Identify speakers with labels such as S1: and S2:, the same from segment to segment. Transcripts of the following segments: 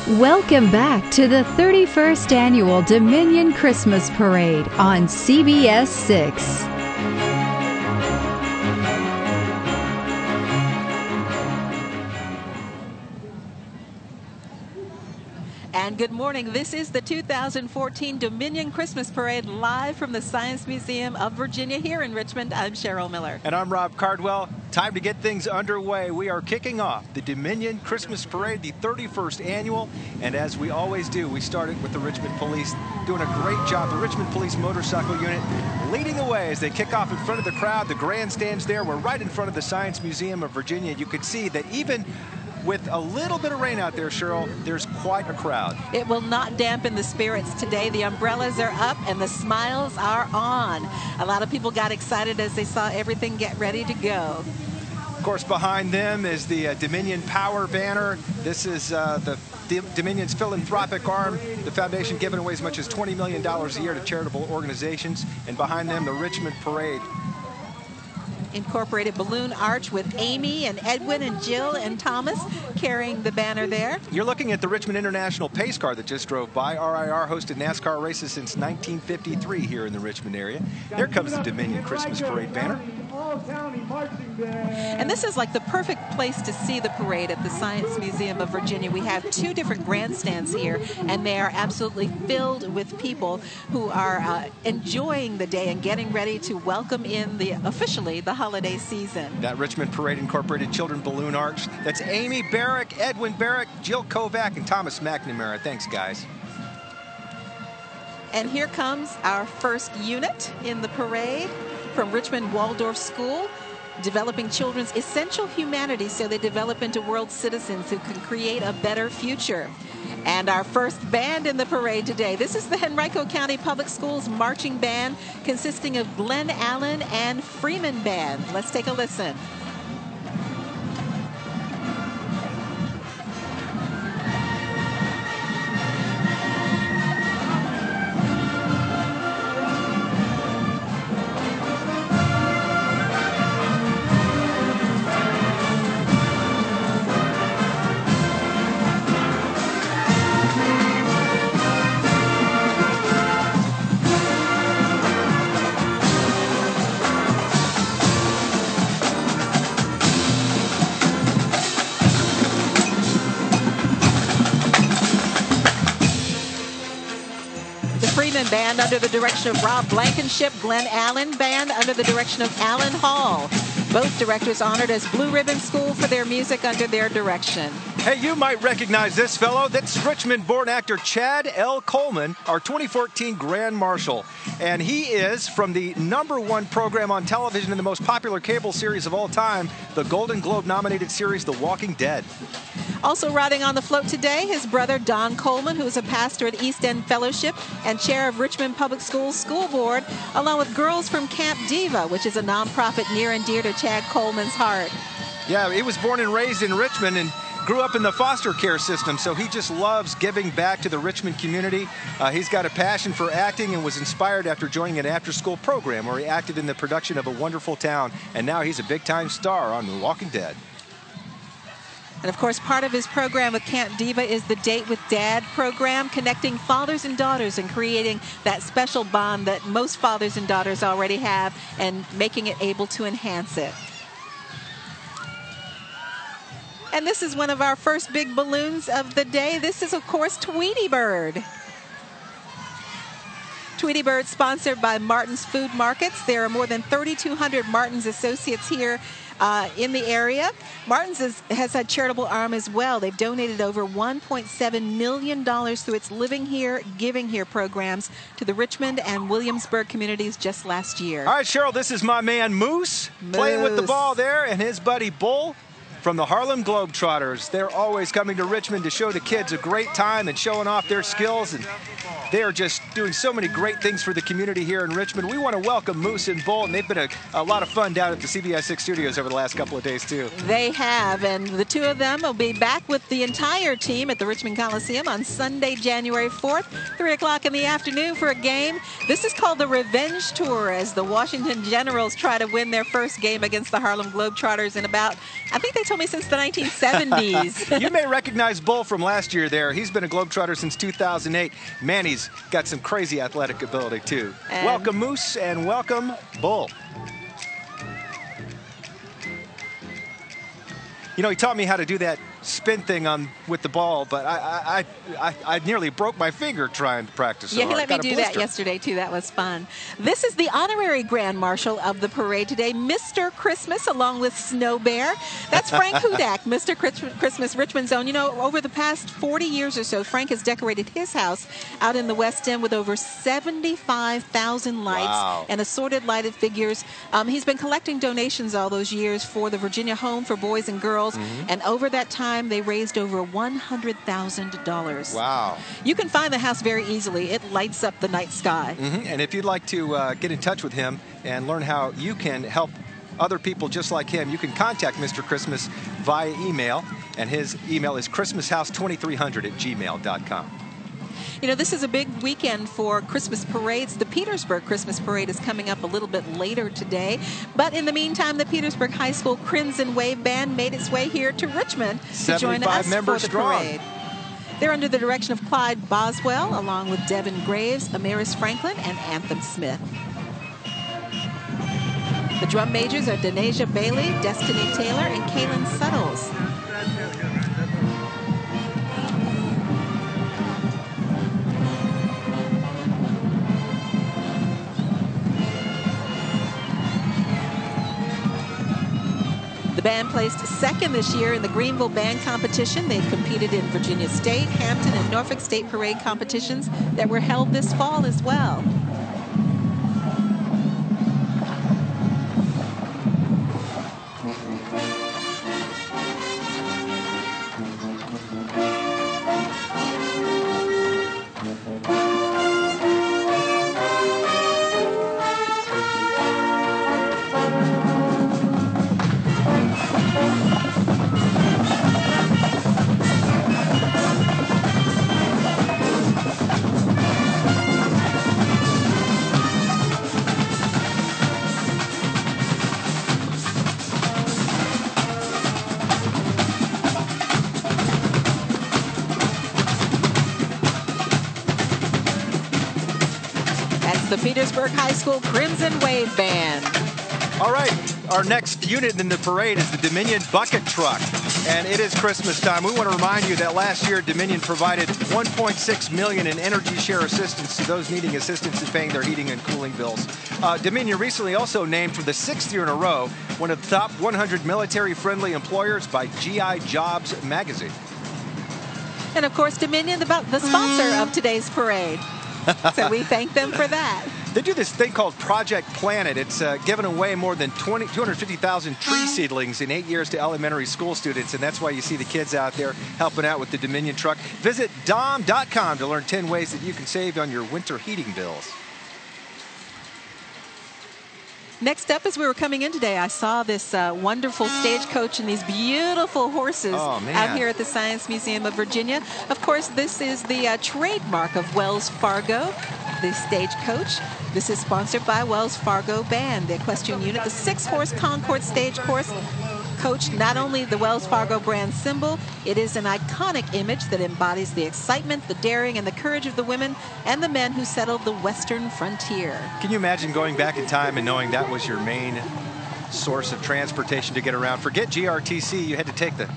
S1: Welcome back to the 31st Annual Dominion Christmas Parade on CBS 6.
S2: And good morning. This is the 2014 Dominion Christmas Parade live from the Science Museum of Virginia here in Richmond. I'm Cheryl Miller.
S3: And I'm Rob Cardwell. Time to get things underway. We are kicking off the Dominion Christmas Parade, the 31st annual. And as we always do, we started with the Richmond Police doing a great job. The Richmond Police Motorcycle Unit leading the way as they kick off in front of the crowd. The grandstands there. We're right in front of the Science Museum of Virginia. You could see that even with a little bit of rain out there, Cheryl, there's quite a crowd.
S2: It will not dampen the spirits today. The umbrellas are up and the smiles are on. A lot of people got excited as they saw everything get ready to go.
S3: Of course, behind them is the Dominion Power banner. This is the Dominion's philanthropic arm, the foundation giving away as much as $20 million a year to charitable organizations. And behind them, the Richmond Parade.
S2: Incorporated balloon arch with Amy and Edwin and Jill and Thomas carrying the banner there.
S3: You're looking at the Richmond International Pace Car that just drove by. RIR hosted NASCAR races since 1953 here in the Richmond area. There comes the Dominion Christmas Parade banner.
S2: And this is like the perfect place to see the parade at the Science Museum of Virginia. We have two different grandstands here, and they are absolutely filled with people who are enjoying the day and getting ready to welcome in officially the holiday season.
S3: That Richmond Parade incorporated children balloon arch. That's Amy Barrick, Edwin Barrick, Jill Kovac, and Thomas McNamara. Thanks, guys.
S2: And here comes our first unit in the parade from Richmond Waldorf School, developing children's essential humanities so they develop into world citizens who can create a better future. And our first band in the parade today, this is the Henrico County Public Schools Marching Band, consisting of Glen Allen and Freeman Band. Let's take a listen. Band under the direction of Rob Blankenship, Glen Allen Band under the direction of Alan Hall. Both directors honored as Blue Ribbon School for their music under their direction.
S3: Hey, you might recognize this fellow. That's Richmond-born actor Chad L. Coleman, our 2014 Grand Marshal. And he is from the #1 program on television in the most popular cable series of all time, the Golden Globe-nominated series The Walking Dead.
S2: Also riding on the float today, his brother Don Coleman, who is a pastor at East End Fellowship and chair of Richmond Public Schools School Board, along with Girls from Camp Diva, which is a nonprofit near and dear to Chad Coleman's heart.
S3: Yeah, he was born and raised in Richmond and grew up in the foster care system, so he just loves giving back to the Richmond community. He's got a passion for acting and was inspired after joining an after-school program where he acted in the production of A Wonderful Town, and now he's a big-time star on The Walking Dead.
S2: And of course, part of his program with Camp Diva is the Date with Dad program, connecting fathers and daughters and creating that special bond that most fathers and daughters already have and making it able to enhance it. And this is one of our first big balloons of the day. This is, of course, Tweety Bird. Tweety Bird sponsored by Martin's Food Markets. There are more than 3,200 Martin's associates here in the area. Martin's has had charitable arm as well. They've donated over $1.7 million through its Living Here, Giving Here programs to the Richmond and Williamsburg communities just last year.
S3: All right, Cheryl, this is my man Moose playing with the ball there, and his buddy Bull from the Harlem Globetrotters. They're always coming to Richmond to show the kids a great time and showing off their skills, and they are just doing so many great things for the community here in Richmond. We want to welcome Moose and Bull, and they've been a lot of fun down at the CBS 6 studios over the last couple of days, too.
S2: They have, and the two of them will be back with the entire team at the Richmond Coliseum on Sunday, January 4th, 3 o'clock in the afternoon for a game. This is called the Revenge Tour, as the Washington Generals try to win their first game against the Harlem Globetrotters in about, I think they told told me since the 1970s.
S3: You may recognize Bull from last year there. He's been a Globetrotter since 2008. Manny's got some crazy athletic ability, too.
S2: And
S3: welcome, Moose, and welcome, Bull. You know, he taught me how to do that spin thing with the ball, but I nearly broke my finger trying to practice.
S2: Yeah, he let me do that yesterday, too. That was fun. This is the honorary Grand Marshal of the parade today, Mr. Christmas, along with Snow Bear. That's Frank Hudak, Mr. Christmas, Richmond's own. You know, over the past 40 years or so, Frank has decorated his house out in the West End with over 75,000 lights and assorted lighted figures. He's been collecting donations all those years for the Virginia Home for Boys and Girls, and over that time, they raised over $100,000.
S3: Wow.
S2: You can find the house very easily. It lights up the night sky.
S3: And if you'd like to get in touch with him and learn how you can help other people just like him, you can contact Mr. Christmas via email, and his email is christmashouse2300@gmail.com.
S2: You know, this is a big weekend for Christmas parades. The Petersburg Christmas Parade is coming up a little bit later today. But in the meantime, the Petersburg High School Crimson Wave Band made its way here to Richmond to join us for the parade. They're under the direction of Clyde Boswell, along with Devin Graves, Amaris Franklin, and Anthem Smith. The drum majors are Denasia Bailey, Destiny Taylor, and Kaylin Suttles. The band placed second this year in the Greenville Band Competition. They've competed in Virginia State, Hampton, and Norfolk State Parade competitions that were held this fall as well. The Petersburg High School Crimson Wave Band.
S3: All right, our next unit in the parade is the Dominion Bucket Truck, and it is Christmas time. We want to remind you that last year Dominion provided $1.6 million in energy share assistance to those needing assistance in paying their heating and cooling bills. Dominion recently also named for the 6th year in a row one of the top 100 military-friendly employers by GI Jobs magazine.
S2: And of course, Dominion, the sponsor of today's parade. So we thank them for that.
S3: They do this thing called Project Planet. It's given away more than 250,000 tree seedlings in 8 years to elementary school students, and that's why you see the kids out there helping out with the Dominion truck. Visit dom.com to learn 10 ways that you can save on your winter heating bills.
S2: Next up, as we were coming in today, I saw this wonderful stagecoach and these beautiful horses out here at the Science Museum of Virginia. Of course, this is the trademark of Wells Fargo, the stagecoach. This is sponsored by Wells Fargo Band, the equestrian unit, the 6-horse Concord Stagecoach. Not only the Wells Fargo brand symbol, it is an iconic image that embodies the excitement, the daring, and the courage of the women and the men who settled the western frontier.
S3: Can you imagine going back in time and knowing that was your main source of transportation to get around? Forget GRTC, you had to take the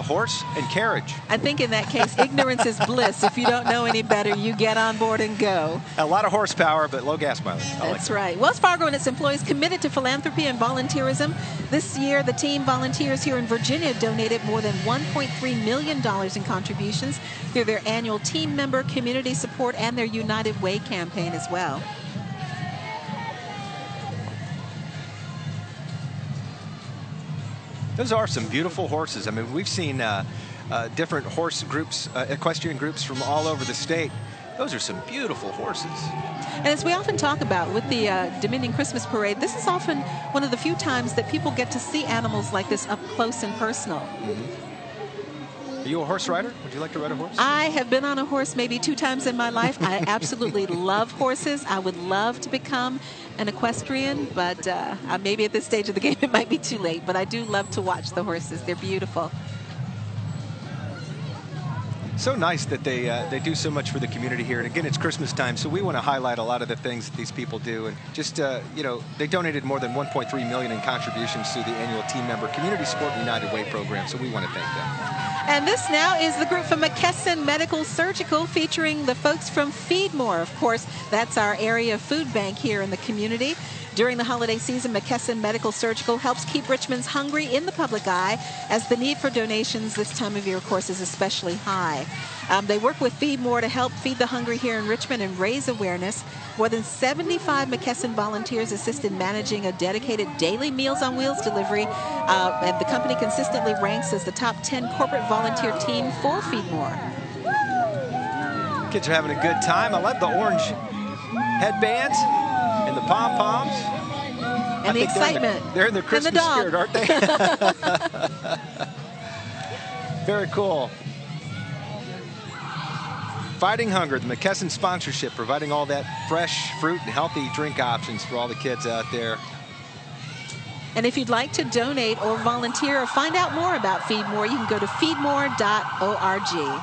S3: horse and carriage.
S2: I think in that case, ignorance is bliss. If you don't know any better, you get on board and go.
S3: A lot of horsepower, but low gas mileage.
S2: That's right. Wells Fargo and its employees committed to philanthropy and volunteerism. This year, the team volunteers here in Virginia donated more than $1.3 million in contributions through their annual team member community support and their United Way campaign as well.
S3: Those are some beautiful horses. I mean, we've seen different horse groups, equestrian groups from all over the state. Those are some beautiful horses.
S2: And as we often talk about with the Dominion Christmas Parade, this is often one of the few times that people get to see animals like this up close and personal.
S3: Are you a horse rider? Would you like to ride a horse?
S2: I have been on a horse maybe 2 times in my life. I absolutely love horses. I would love to become an equestrian, but maybe at this stage of the game it might be too late. But I do love to watch the horses. They're beautiful.
S3: So nice that they do so much for the community here. And again, it's Christmas time, so we want to highlight a lot of the things that these people do. And just, you know, they donated more than $1.3 million in contributions to the annual Team Member Community Sport United Way program, so we want to thank them.
S2: And this now is the group from McKesson Medical Surgical, featuring the folks from Feed More. Of course, that's our area food bank here in the community. During the holiday season, McKesson Medical Surgical helps keep Richmond's hungry in the public eye, as the need for donations this time of year, of course, is especially high. They work with Feed More to help feed the hungry here in Richmond and raise awareness. More than 75 McKesson volunteers assist in managing a dedicated daily Meals on Wheels delivery, and the company consistently ranks as the top 10 corporate volunteer team for Feed More.
S3: Kids are having a good time. I love the orange headbands and the pom-poms.
S2: And the excitement.
S3: They're in their Christmas spirit, aren't they? Very cool. Fighting Hunger, the McKesson sponsorship, providing all that fresh fruit and healthy drink options for all the kids out there.
S2: And if you'd like to donate or volunteer or find out more about Feed More, you can go to feedmore.org.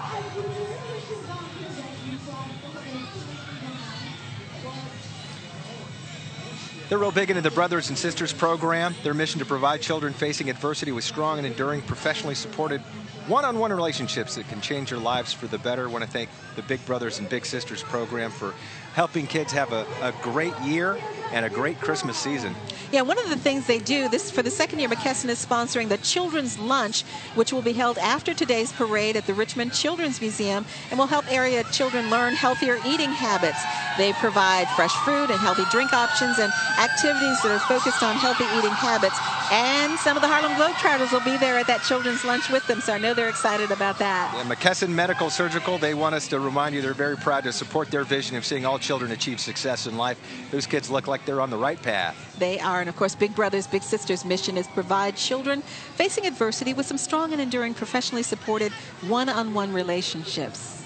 S3: They're real big into the Brothers and Sisters program. Their mission to provide children facing adversity with strong and enduring, professionally supported one-on-one relationships that can change their lives for the better. I want to thank the Big Brothers and Big Sisters program for helping kids have a great year and a great Christmas season.
S2: Yeah, one of the things they do, this for the second year, McKesson is sponsoring the Children's Lunch, which will be held after today's parade at the Richmond Children's Museum, and will help area children learn healthier eating habits. They provide fresh fruit and healthy drink options and activities that are focused on healthy eating habits. And some of the Harlem Globetrotters will be there at that Children's Lunch with them, so I know they're excited about that.
S3: Yeah, McKesson Medical Surgical, they want us to remind you they're very proud to support their vision of seeing all children achieve success in life. Those kids look like they're on the right path.
S2: They are, and of course, Big Brothers Big Sisters' mission is provide children facing adversity with some strong and enduring, professionally supported one-on-one relationships,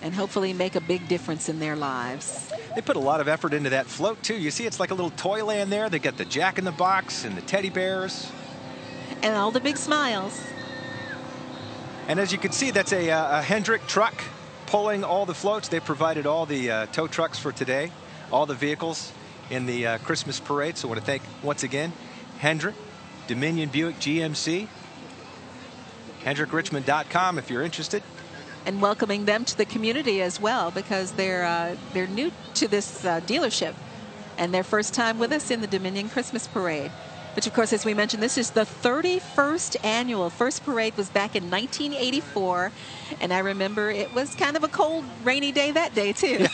S2: and hopefully make a big difference in their lives.
S3: They put a lot of effort into that float, too. You see, it's like a little toy land there. They got the Jack in the Box and the teddy bears.
S2: And all the big smiles.
S3: And as you can see, that's a Hendrick truck pulling all the floats. They provided all the tow trucks for today, all the vehicles in the Christmas parade. So I want to thank, once again, Hendrick, Dominion Buick GMC, HendrickRichmond.com if you're interested.
S2: And welcoming them to the community as well, because they're new to this dealership and their first time with us in the Dominion Christmas Parade. Which, of course, as we mentioned, this is the 31st annual. First parade was back in 1984, and I remember it was kind of a cold, rainy day that day, too.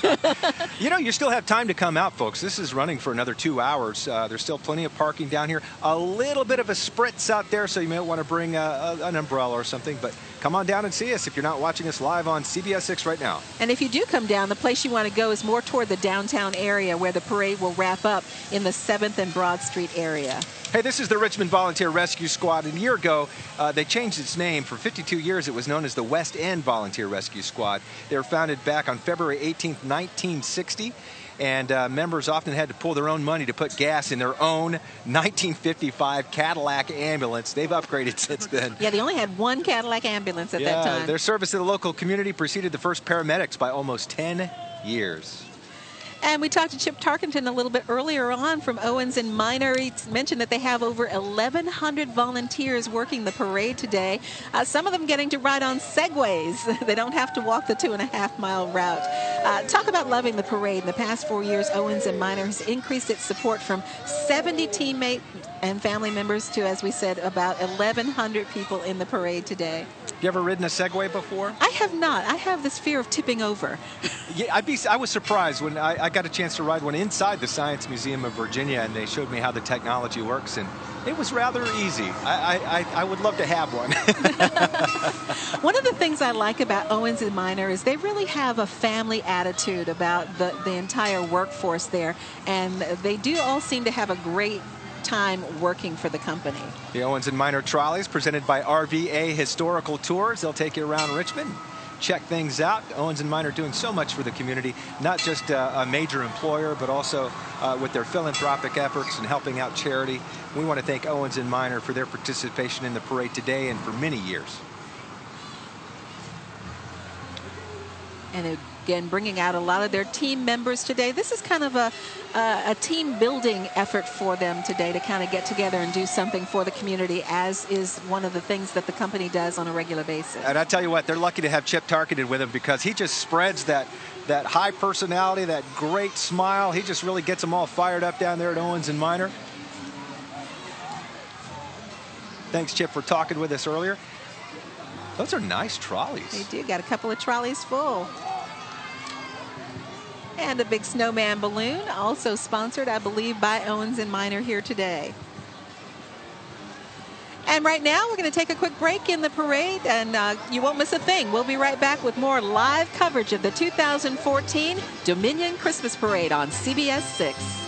S3: You know, you still have time to come out, folks. This is running for another 2 hours. There's still plenty of parking down here. A little bit of a spritz out there, so you may want to bring an umbrella or something, but come on down and see us if you're not watching us live on CBS 6 right now.
S2: And if you do come down, the place you want to go is more toward the downtown area, where the parade will wrap up in the 7th and Broad Street area.
S3: Hey, this is the Richmond Volunteer Rescue Squad. And a year ago, they changed its name. For 52 years, it was known as the West End Volunteer Rescue Squad. They were founded back on February 18th, 1960. And members often had to pull their own money to put gas in their own 1955 Cadillac ambulance. They've upgraded since then.
S2: Yeah, they only had one Cadillac ambulance at that time.
S3: Their service to the local community preceded the first paramedics by almost 10 years.
S2: And we talked to Chip Tarkenton a little bit earlier on from Owens and Minor. He mentioned that they have over 1,100 volunteers working the parade today. Some of them getting to ride on Segways. They don't have to walk the 2.5-mile route. Talk about loving the parade. In the past 4 years, Owens and Minor has increased its support from 70 teammates and family members to, as we said, about 1,100 people in the parade today.
S3: You ever ridden a Segway before?
S2: I have not. I have this fear of tipping over.
S3: Yeah, I was surprised when I got a chance to ride one inside the Science Museum of Virginia, and they showed me how the technology works, and it was rather easy. I would love to have one.
S2: One of the things I like about Owens and Minor is they really have a family attitude about the entire workforce there, and they do all seem to have a great time working for the company.
S3: The Owens & Minor Trolleys presented by RVA Historical Tours. They'll take you around Richmond, check things out. Owens & Minor doing so much for the community, not just a major employer, but also with their philanthropic efforts and helping out charity. We want to thank Owens & Minor for their participation in the parade today and for many years.
S2: And again, bringing out a lot of their team members today. This is kind of a team building effort for them today to kind of get together and do something for the community, as is one of the things that the company does on a regular basis.
S3: And I tell you what, they're lucky to have Chip Tarkenton with them, because he just spreads that high personality, that great smile. He just really gets them all fired up down there at Owens & Minor. Thanks, Chip, for talking with us earlier. Those are nice trolleys.
S2: They do. Got a couple of trolleys full. And a big snowman balloon, also sponsored, I believe, by Owens & Minor here today. And right now, we're going to take a quick break in the parade, and you won't miss a thing. We'll be right back with more live coverage of the 2014 Dominion Christmas Parade on CBS 6.